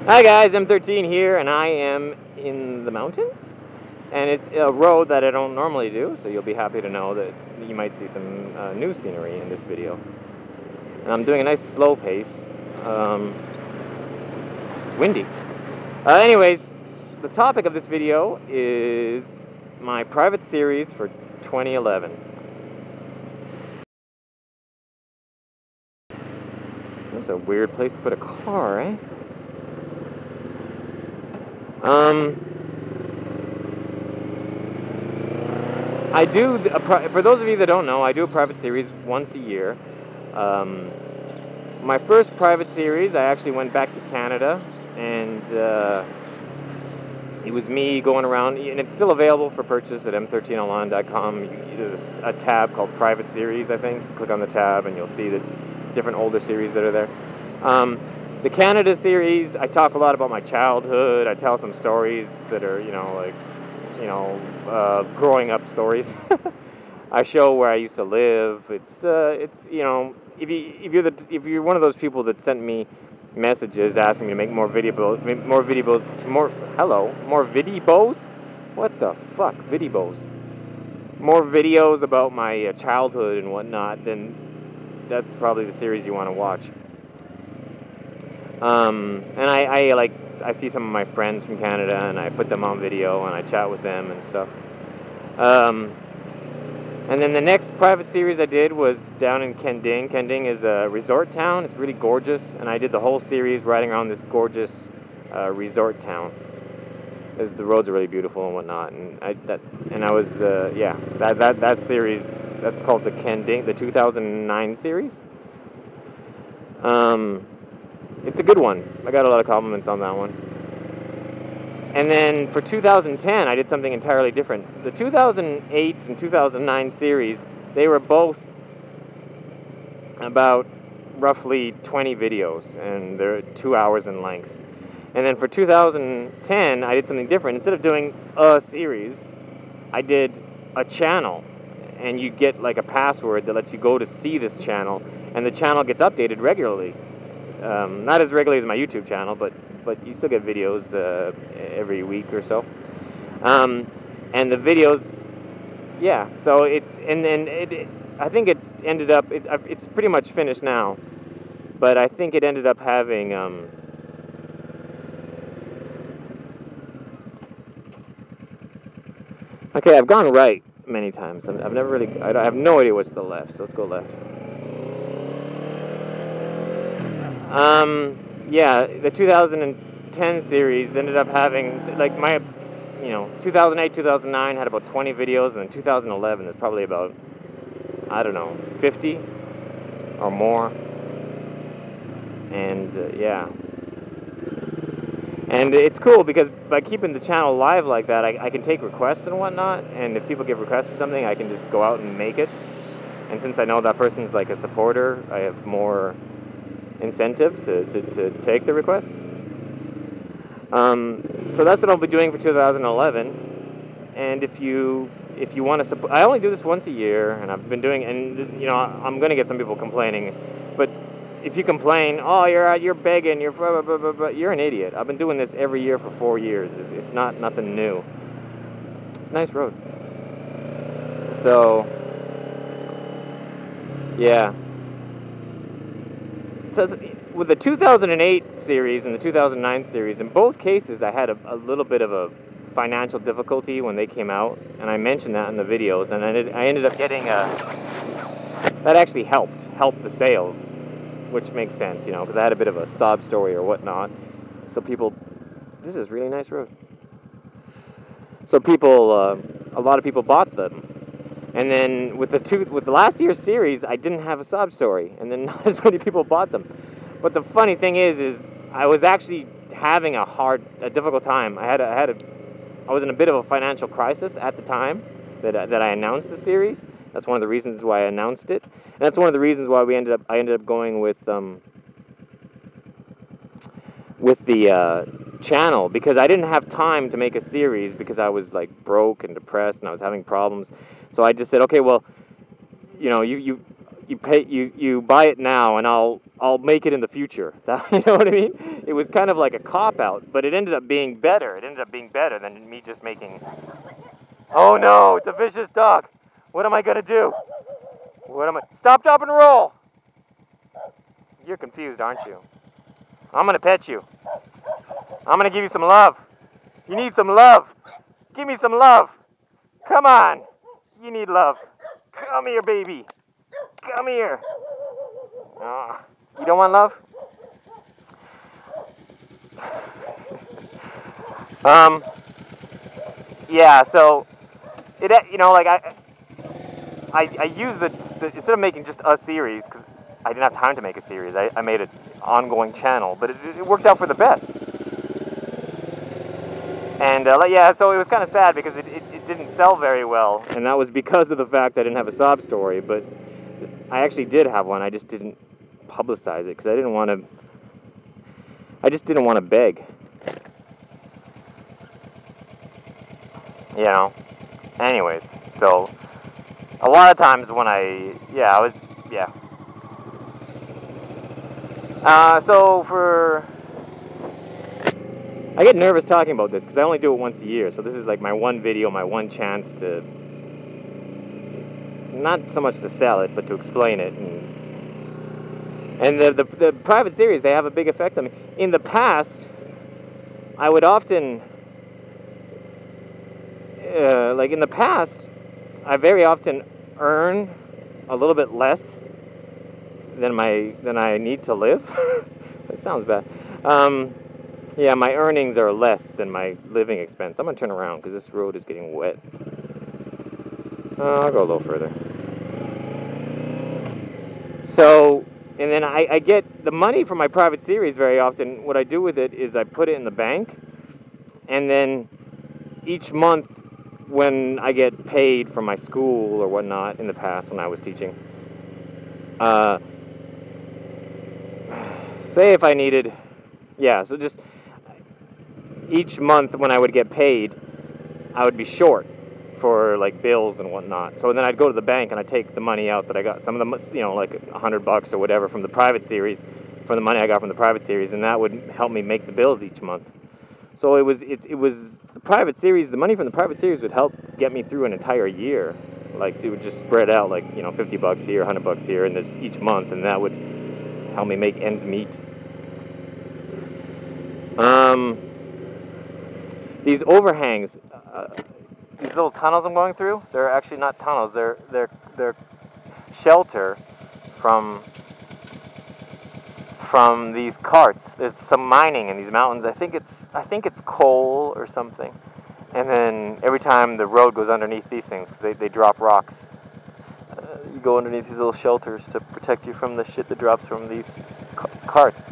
Hi guys, M13 here, and I am in the mountains, and it's a road that I don't normally do, so you'll be happy to know that you might see some new scenery in this video. And I'm doing a nice slow pace. It's windy. Anyways, the topic of this video is my private series for 2011. That's a weird place to put a car, eh? I do, for those of you that don't know, I do a private series once a year. My first private series, I actually went back to Canada, and it was me going around, and it's still available for purchase at M13online.com. There's a tab called Private Series, I think. Click on the tab, and you'll see the different older series that are there. The Canada series, I talk a lot about my childhood. I tell some stories that are, growing up stories. I show where I used to live. It's if you're one of those people that sent me messages asking me to make more videos. What the fuck, videos? More videos about my childhood and whatnot. Then that's probably the series you want to watch. And I see some of my friends from Canada, and I put them on video, and I chat with them and stuff. And then the next private series I did was down in Kending. Kending is a resort town. It's really gorgeous, and I did the whole series riding around this gorgeous resort town. The roads are really beautiful and whatnot. And that series, that's called the Kending, the 2009 series. It's a good one. I got a lot of compliments on that one. And then for 2010, I did something entirely different. The 2008 and 2009 series, they were both about roughly 20 videos, and they're 2 hours in length. And then for 2010, I did something different. Instead of doing a series, I did a channel, and you get like a password that lets you go to see this channel, and the channel gets updated regularly. Not as regularly as my YouTube channel, but you still get videos every week or so. And the videos, yeah. So I think it ended up. It's pretty much finished now, but I think it ended up having. Okay, I've gone right many times. I've never really. I have no idea what's the left. So let's go left. Yeah, the 2010 series ended up having, like, 2008, 2009 had about 20 videos, and then 2011 is probably about, I don't know, 50 or more. And, yeah. And it's cool because by keeping the channel live like that, I can take requests and whatnot, and if people give requests for something, I can just go out and make it. And since I know that person's like a supporter, I have more incentive to take the requests. So that's what I'll be doing for 2011. And if you want to support, I only do this once a year, and I've been doing, and I'm going to get some people complaining, but if you complain, oh, you're begging, you're blah, blah, blah, blah, you're an idiot. I've been doing this every year for 4 years. It's not nothing new. It's a nice road. So yeah. With the 2008 series and the 2009 series, in both cases I had a little bit of a financial difficulty when they came out, and I mentioned that in the videos, and I ended up getting that actually helped the sales, which makes sense, because I had a bit of a sob story or whatnot. So this is a really nice road. So a lot of people bought them. And then with the last year's series, I didn't have a sob story, and then not as many people bought them. But the funny thing is I was actually having a difficult time. I was in a bit of a financial crisis at the time that I announced the series. That's one of the reasons why I announced it, and that's one of the reasons why I ended up going with the channel, because I didn't have time to make a series because I was like broke and depressed and I was having problems. So I just said, okay, well, you buy it now, and I'll make it in the future. You know what I mean? It was kind of like a cop out, but it ended up being better. It ended up being better than me just making. Oh no, it's a vicious dog. What am I gonna do? Stop, drop, and roll. You're confused, aren't you? I'm gonna pet you. I'm gonna give you some love. You need some love. Give me some love. Come on. You need love. Come here, baby. Come here. You don't want love? Yeah, so it, like I use the instead of making just a series, because I didn't have time to make a series, I made an ongoing channel, but it worked out for the best. And yeah, so it was kind of sad because it didn't sell very well, and that was because of the fact I didn't have a sob story. But I actually did have one. I just didn't publicize it because I just didn't want to beg. You know. Anyways, so a lot of times when I get nervous talking about this because I only do it once a year, so this is like my one video, my one chance to, not so much to sell it, but to explain it. And the private series, they have a big effect on me. In the past, I would often, I very often earn a little bit less than I need to live. That sounds bad. Yeah, my earnings are less than my living expense. I'm going to turn around because this road is getting wet. I'll go a little further. So, and then I get the money from my private series very often. What I do with it is I put it in the bank, and then each month when I get paid from my school or whatnot in the past when I was teaching, say if I needed, so just each month when I would get paid, I would be short for like bills and whatnot. So then I'd go to the bank and I'd take the money out that I got, some of them, like $100 or whatever from the private series, from the money I got from the private series, and that would help me make the bills each month. So it was the private series, the money from the private series would help get me through an entire year. Like it would just spread out, like, $50 here, $100 here, and there's each month, and that would help me make ends meet. These overhangs, these little tunnels I'm going through, they're actually not tunnels. They're shelter from these carts. There's some mining in these mountains. I think it's coal or something. And then every time the road goes underneath these things, because they drop rocks, you go underneath these little shelters to protect you from the shit that drops from these carts.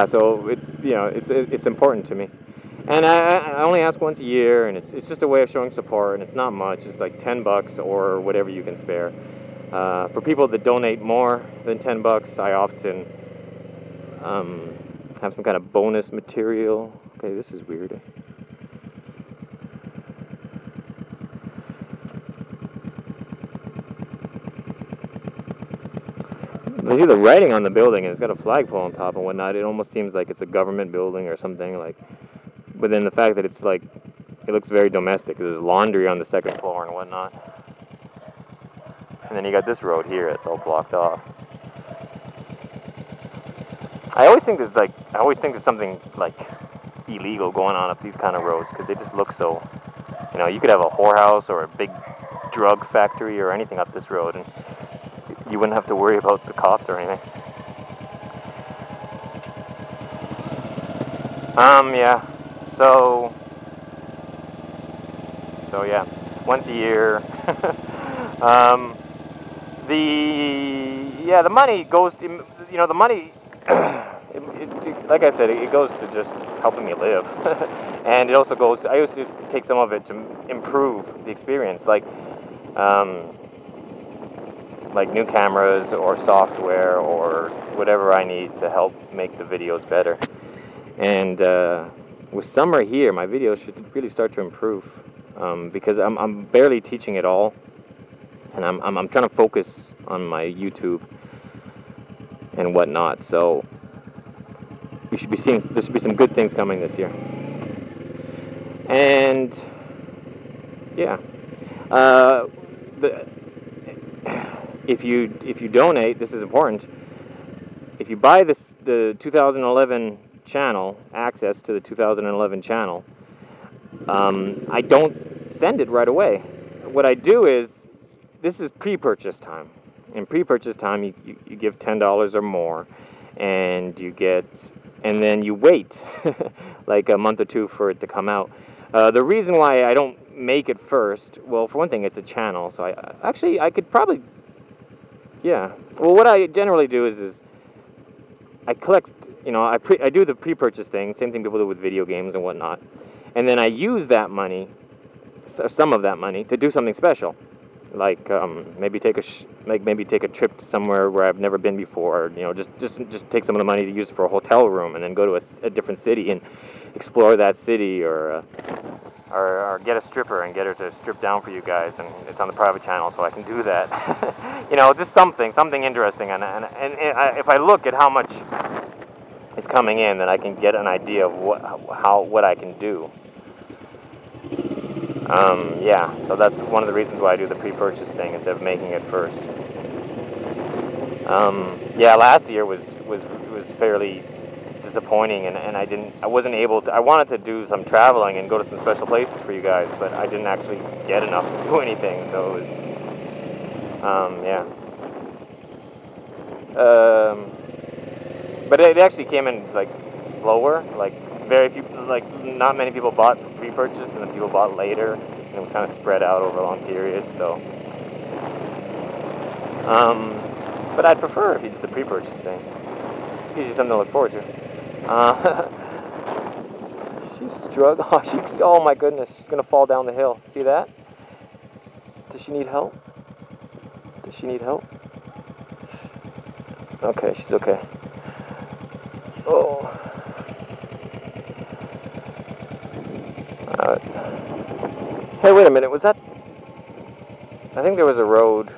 So it's important to me, and I only ask once a year, and it's just a way of showing support, and it's not much. It's like $10 or whatever you can spare. For people that donate more than $10, I often have some kind of bonus material. Okay, this is weird. You see the writing on the building, and it's got a flagpole on top and whatnot. It almost seems like it's a government building or something, like. But then the fact that it's like, it looks very domestic. There's laundry on the second floor and whatnot. And then you got this road here. It's all blocked off. I always think there's something like illegal going on up these kind of roads because they just look so. You could have a whorehouse or a big drug factory or anything up this road, and you wouldn't have to worry about the cops or anything. So yeah, once a year. The money goes, the money, like I said, it goes to just helping me live. And it also goes, I used to take some of it to improve the experience. Like, like new cameras or software or whatever I need to help make the videos better. And with summer here, my videos should really start to improve, because I'm barely teaching at all, and I'm trying to focus on my YouTube and whatnot. So you should be seeing, there should be some good things coming this year. And yeah, if you donate, this is important. If you buy the 2011 channel, access to the 2011 channel, I don't send it right away. What I do is, this is pre-purchase time. In pre-purchase time, you give $10 or more, and you get, and then you wait like a month or two for it to come out. The reason why I don't make it first, well, for one thing, it's a channel, so I could probably, yeah. Well, what I generally do is I collect, you know, I do the pre-purchase thing, same thing people do with video games and whatnot, and then I use that money, some of that money, to do something special, like maybe take a trip to somewhere where I've never been before, you know, just take some of the money to use for a hotel room, and then go to a different city and explore that city, or get a stripper and get her to strip down for you guys, and it's on the private channel, so I can do that. You know, just something interesting, and if I look at how much is coming in, then I can get an idea of what I can do. Yeah, so that's one of the reasons why I do the pre-purchase thing instead of making it first. Yeah, last year was fairly disappointing, and I wasn't able to. I wanted to do some traveling and go to some special places for you guys, but I didn't actually get enough to do anything, so it was, yeah. But it actually came in like slower, like very few, like not many people bought pre-purchase, and then people bought later, and it was kind of spread out over a long period, so. But I'd prefer if you did the pre-purchase thing. It gives you something to look forward to. She's struggling. Oh my goodness, she's gonna fall down the hill. See that? Does she need help? Does she need help? Okay, she's okay. Oh. Hey, wait a minute, was that? I think there was a road.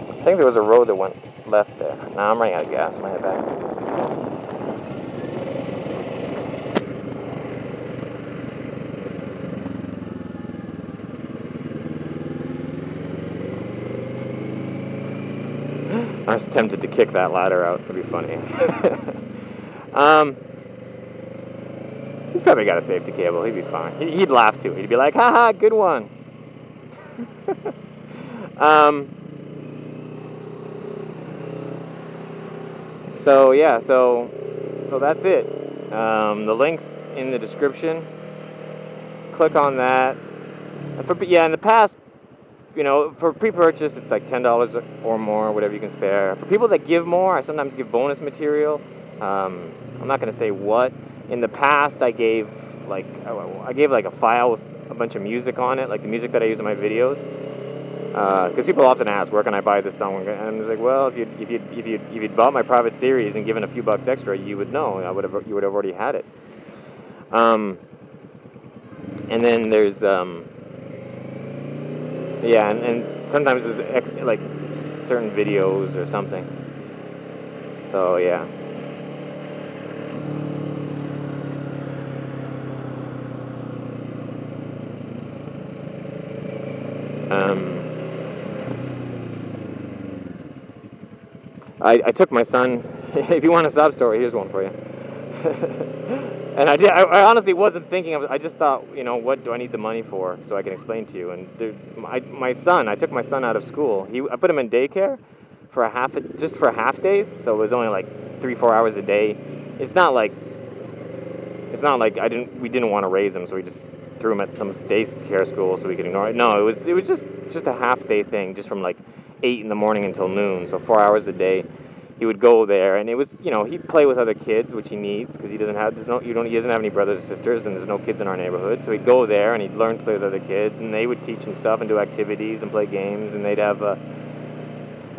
I think there was a road that went left there. Now I'm running out of gas. I'm gonna head back. I was tempted to kick that ladder out. It'd be funny. He's probably got a safety cable. He'd be fine. He'd laugh too. He'd be like, haha, good one. So yeah, so that's it. The link's in the description. Click on that. Yeah, in the past, you know, for pre-purchase, it's like $10 or more, whatever you can spare. For people that give more, I sometimes give bonus material. I'm not going to say what. In the past, I gave like a file with a bunch of music on it, like the music that I use in my videos. Because people often ask, where can I buy this song? And I'm just like, well, if you'd bought my private series and given a few bucks extra, you would know. You would have already had it. And then there's yeah, and sometimes there's like certain videos or something. So yeah. I took my son. If you want a sob story, here's one for you. And I honestly wasn't thinking of it. I just thought, you know, what do I need the money for, so I can explain to you. And my son, I took my son out of school. I put him in daycare for just for half days, so it was only like 3-4 hours a day. It's not like we didn't want to raise him, so we just threw him at some daycare school so we could ignore it. No, it was just a half day thing, just from like 8 in the morning until noon, so 4 hours a day. he would go there, and it was, you know, he'd play with other kids, which he needs because he doesn't have, he doesn't have any brothers or sisters, and there's no kids in our neighborhood. So he'd go there and he'd learn to play with other kids, and they would teach him stuff and do activities and play games, and they'd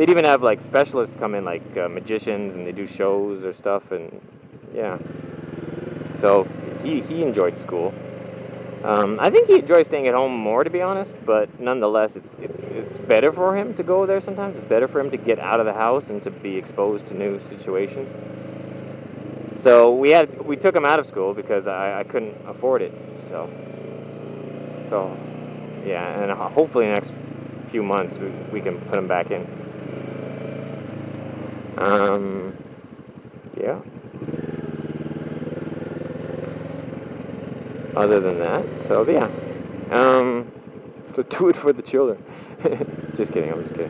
even have like specialists come in, like magicians, and they do shows or stuff, and yeah. So he enjoyed school. I think he enjoys staying at home more, to be honest, but nonetheless, it's better for him to go there sometimes. It's better for him to get out of the house and to be exposed to new situations. So we took him out of school because I couldn't afford it. So yeah, and hopefully in the next few months we can put him back in. Yeah. Other than that, so yeah, so do it for the children. Just kidding, I'm just kidding.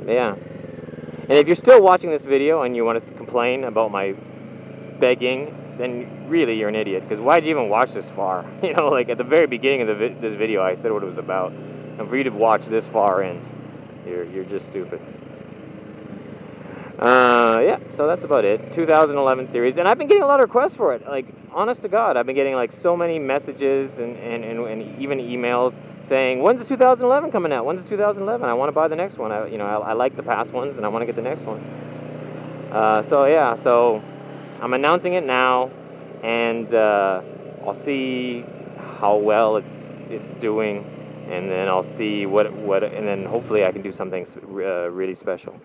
Yeah, and if you're still watching this video and you want to complain about my begging, then really you're an idiot, because why'd you even watch this far? You know, like at the very beginning of this video I said what it was about, and for you to watch this far in, you're just stupid. Yeah, so that's about it. 2011 series, and I've been getting a lot of requests for it. Like, honest to God, I've been getting like so many messages and even emails saying, "When's the 2011 coming out? When's the 2011? I want to buy the next one. I like the past ones, and I want to get the next one." So yeah, so I'm announcing it now, and I'll see how well it's doing, and then I'll see what, and then hopefully I can do something really special.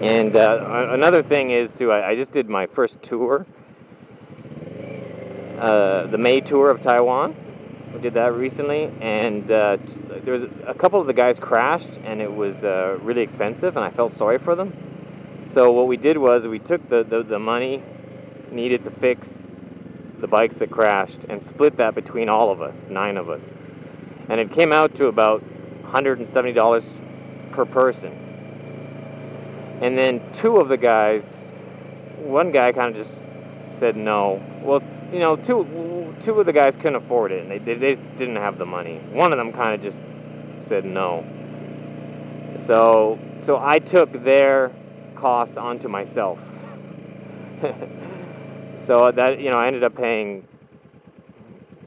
And another thing is, too, I just did my first tour, the May tour of Taiwan. We did that recently, and there was a couple of the guys crashed, and it was really expensive, and I felt sorry for them. So what we did was we took the money needed to fix the bikes that crashed and split that between all of us, 9 of us. And it came out to about $170 per person. And then 2 of the guys, one guy kind of just said no. Well, you know, two of the guys couldn't afford it, and they just didn't have the money. One of them kind of just said no. So I took their costs onto myself. So that, you know, I ended up paying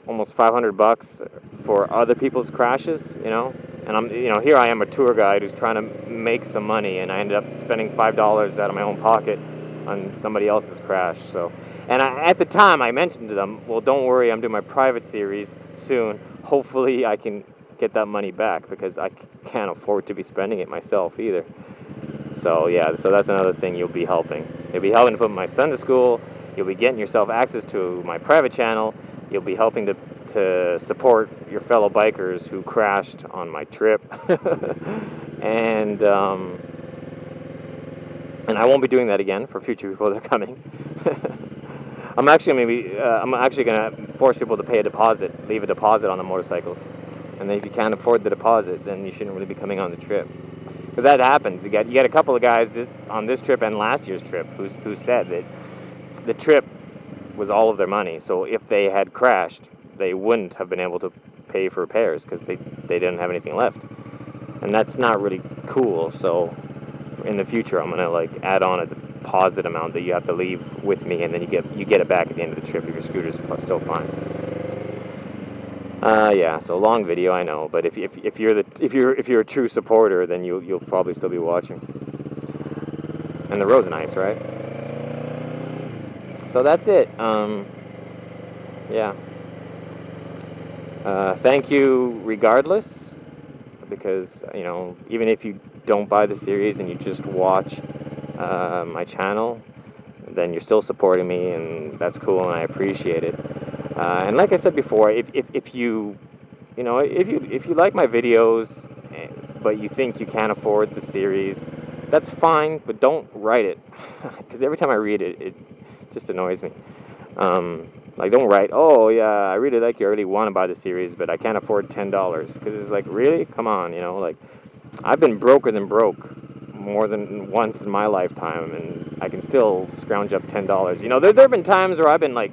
almost $500 for other people's crashes, you know. And I'm, you know, here I am, a tour guide who's trying to make some money, and I ended up spending $5 out of my own pocket on somebody else's crash. So, and at the time I mentioned to them, well, don't worry, I'm doing my private series soon. Hopefully I can get that money back, because I can't afford to be spending it myself either. So yeah, so that's another thing you'll be helping. You'll be helping to put my son to school. You'll be getting yourself access to my private channel. You'll be helping to support your fellow bikers who crashed on my trip. And I won't be doing that again for future people that are coming. I'm actually gonna force people to pay a deposit, leave a deposit on the motorcycles. And then if you can't afford the deposit, then you shouldn't really be coming on the trip. Because that happens. You get a couple of guys on this trip and last year's trip who said that the trip was all of their money. So if they had crashed, they wouldn't have been able to pay for repairs because they didn't have anything left. And that's not really cool. So in the future, I'm gonna like add on a deposit amount that you have to leave with me, and then you get it back at the end of the trip if your scooter's still fine. Yeah, so long video, I know, but if you're a true supporter, then you'll probably still be watching. And the road's nice, right? So that's it. Yeah. Thank you regardless, because, you know, even if you don't buy the series and you just watch my channel, then you're still supporting me, and that's cool, and I appreciate it. And like I said before, if you like my videos, but you think you can't afford the series, that's fine, but don't write it, because every time I read it, it just annoys me. Like, don't write, "Oh yeah, I really like you, I really want to buy the series, but I can't afford $10," because it's like, really? Come on, you know, like, I've been broker than broke more than once in my lifetime, and I can still scrounge up $10. You know, there have been times where I've been like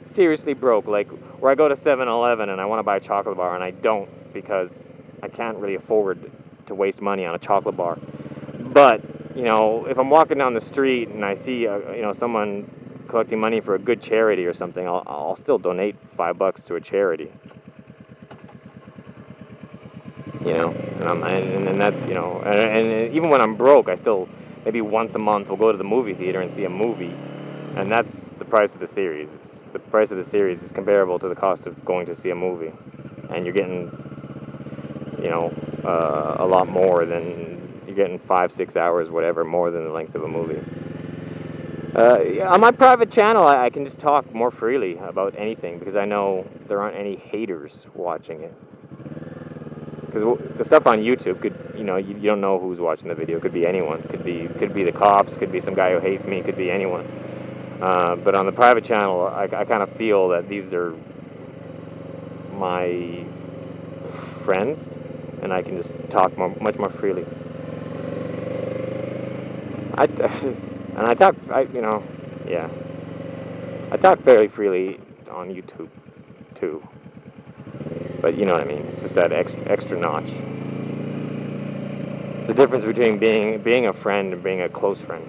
seriously broke, like where I go to 7-Eleven and I want to buy a chocolate bar and I don't, because I can't really afford to waste money on a chocolate bar. But, you know, if I'm walking down the street and I see, you know, someone collecting money for a good charity or something, I'll still donate $5 to a charity. You know, and that's, you know, and even when I'm broke, I still, maybe once a month, will go to the movie theater and see a movie, and that's the price of the series. The price of the series is comparable to the cost of going to see a movie, and you're getting, you know, a lot more than, you're getting 5-6 hours, whatever, more than the length of a movie. On my private channel, I can just talk more freely about anything, because I know there aren't any haters watching it. Because the stuff on YouTube could, you know, you don't know who's watching the video. It could be anyone. Could be the cops. Could be some guy who hates me. Could be anyone. But on the private channel, I kind of feel that these are my friends, and I can just talk much more freely. You know, yeah. I talk fairly freely on YouTube too. But you know what I mean. It's just that extra notch. It's the difference between being a friend and being a close friend.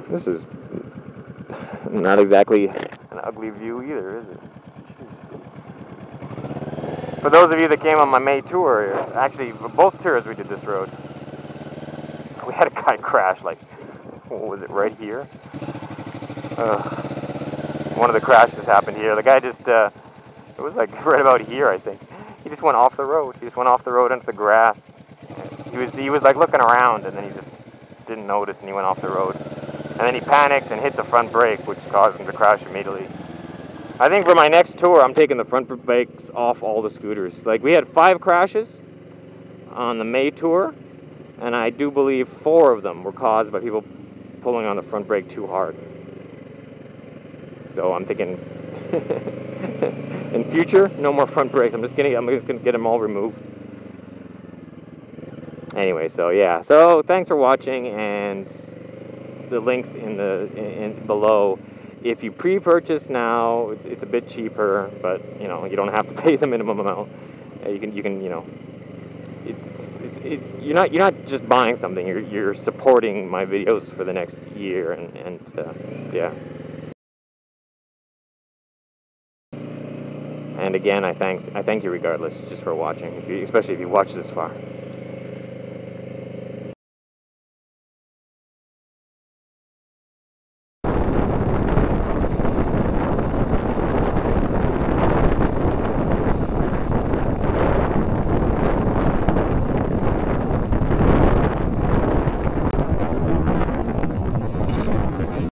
This is not exactly an ugly view either, is it? Jeez. For those of you that came on my May tour, actually, for both tours we did this road. We had a guy crash, like, what was it, right here? One of the crashes happened here. The guy just, it was like right about here, I think. He just went off the road. He just went off the road into the grass. He was like looking around, and then he just didn't notice, and he went off the road. And then he panicked and hit the front brake, which caused him to crash immediately. I think for my next tour, I'm taking the front brakes off all the scooters. Like, we had 5 crashes on the May tour, and I do believe 4 of them were caused by people pulling on the front brake too hard. So I'm thinking, in future, no more front brakes. I'm just gonna get them all removed. Anyway, so yeah. So thanks for watching, and the links in below. If you pre-purchase now, it's a bit cheaper, but you know, you don't have to pay the minimum amount. You can you know, it's you're not just buying something. You're supporting my videos for the next year, and yeah. And again, I thank you regardless, just for watching, especially if you watch this far.